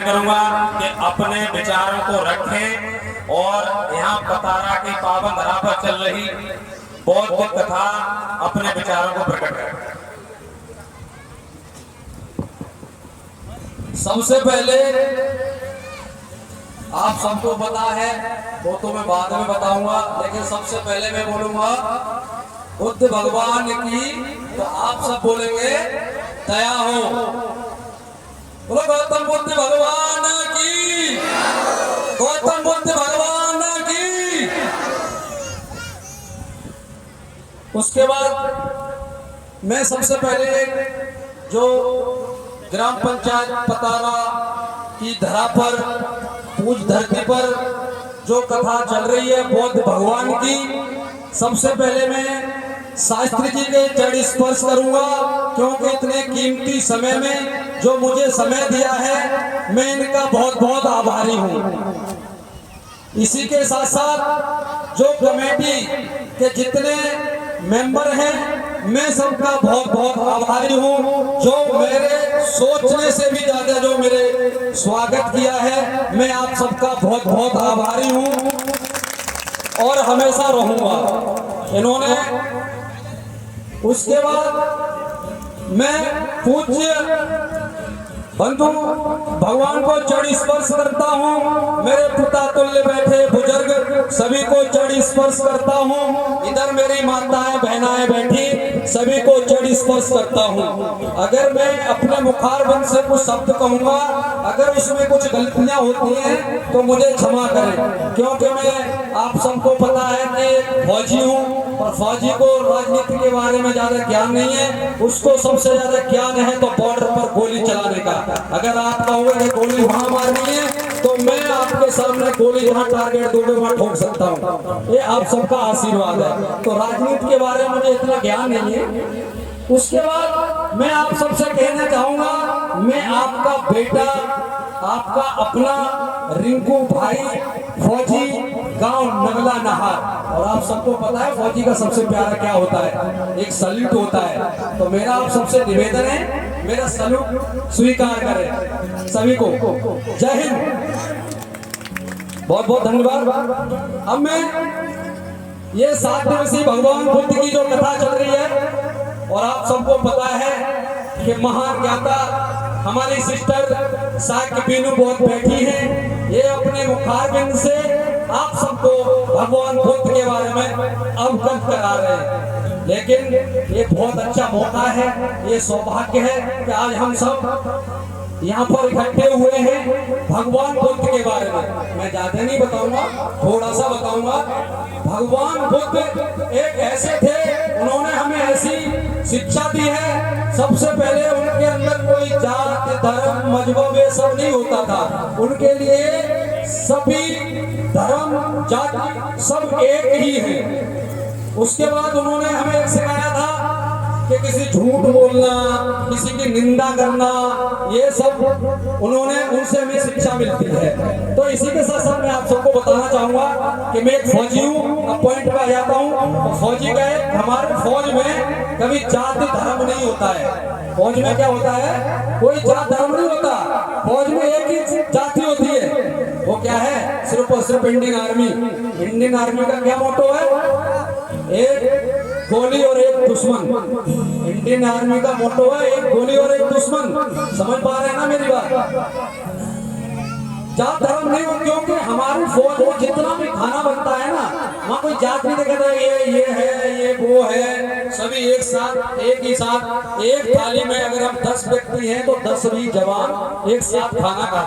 करूंगा कि अपने विचारों को रखें और यहाँ पतारा की पावन धरा पर चल रही बौद्ध कथा अपने विचारों को प्रकट करें। सबसे पहले आप सबको पता है, वो तो मैं बाद में बताऊंगा, लेकिन सबसे पहले मैं बोलूंगा बुद्ध भगवान की, तो आप सब बोलेंगे दया हो। बोलो गौतम बुद्ध भगवान की, गौतम बुद्ध भगवान की। उसके बाद मैं सबसे पहले जो ग्राम पंचायत पतारा की धरा पर, पूज धरती पर जो कथा चल रही है बौद्ध भगवान की, सबसे पहले मैं शास्त्री जी के चरण स्पर्श करूंगा, क्योंकि इतने कीमती समय में जो मुझे समय दिया है मैं इनका बहुत बहुत आभारी हूं। इसी के साथ साथ जो कमेटी के जितने मेंबर हैं मैं सबका बहुत बहुत आभारी हूं, जो मेरे सोचने से भी ज्यादा जो मेरे स्वागत किया है। मैं आप सबका बहुत बहुत आभारी हूं और हमेशा रहूंगा। इन्होंने उसके बाद मैं पूज्य बंधु भगवान को चरण स्पर्श करता हूँ। मेरे पिता तुल्य बैठे बुजुर्ग सभी को चरण स्पर्श करता हूँ। इधर मेरी माताएं बहनाएं बैठी सभी को चरण स्पर्श करता हूँ। अगर मैं अपने मुखारबंद से कुछ शब्द कहूँगा, अगर उसमें कुछ गलतियाँ होती हैं तो मुझे क्षमा करें, क्योंकि मैं आप सबको पता है कि फौजी हूँ और फौजी को राजनीति के बारे में ज्यादा ज्ञान नहीं है। उसको सबसे ज्यादा ज्ञान है तो बॉर्डर पर गोली चलाने का। अगर आप कहोगे कि गोली वहां मारनी है तो मैं आपके सामने गोली जहां टारगेट दोगे वहां ठोक सकता हूं। ये आप सबका आशीर्वाद है। तो राजनीति के बारे में मुझे इतना ज्ञान नहीं है। उसके बाद मैं आप सबसे कहना चाहूंगा, मैं आपका बेटा, आपका अपना रिंकू भाई, फौजी, गांव नगला नहार। और आप सबको पता है फौजी का सबसे प्यारा क्या होता है, एक सल्यूट होता है। तो मेरा आप सबसे निवेदन है, मेरा सल्यूट स्वीकार करें सभी को। जय हिंद, बहुत बहुत धन्यवाद। अब मैं ये 7 दिवसीय भगवान बुद्ध की जो कथा चल रही है, और आप सबको पता है कि महान ज्ञाता हमारी सिस्टर साक्य बीनू बहुत बैठी हैं। ये अपने मुखारबिंद से आप सबको भगवान बुद्ध के बारे में अवगत करा रहे हैं। लेकिन ये बहुत अच्छा मौका है, ये सौभाग्य है कि आज हम सब यहाँ पर इकट्ठे हुए हैं भगवान बुद्ध के बारे में। मैं ज्यादा नहीं बताऊंगा, थोड़ा सा बताऊंगा। भगवान बुद्ध एक ऐसे थे, उन्होंने हमें ऐसी शिक्षा दी है। सबसे पहले उनके अंदर कोई जात धर्म मजहब ये सब नहीं होता था। उनके लिए सभी धर्म जाति सब एक ही है। उसके बाद उन्होंने हमें एक सिखाया था कि किसी झूठ बोलना, किसी की निंदा करना, ये सब उन्होंने, उनसे हमें शिक्षा मिलती है। तो इसी के साथ साथ मैं आप सबको बताना चाहूंगा कि मैं एक फौजी हूँ। अब पॉइंट पे आ जाता हूँ। फौजी का हमारे फौज में कभी जाति धर्म नहीं होता है। फौज में क्या होता है, कोई जात धर्म नहीं होता। फौज में एक ही जाति होती है, वो क्या है, सिर्फ और सिर्फ इंडियन आर्मी। इंडियन आर्मी का क्या मोटो है, एक गोली और एक दुश्मन। इंडियन आर्मी का मोटो है एक गोली और एक दुश्मन। समझ पा रहे हैं ना मेरी बात। जात धर्म नहीं हो, क्योंकि हमारी फौज में जितना भी खाना बनता है ना, वहाँ कोई जात नहीं देखता है ये है ये वो है। सभी एक साथ, एक ही साथ, एक थाली में अगर हम 10 व्यक्ति हैं तो 10 भी जवान एक साथ खाना खाते हैं।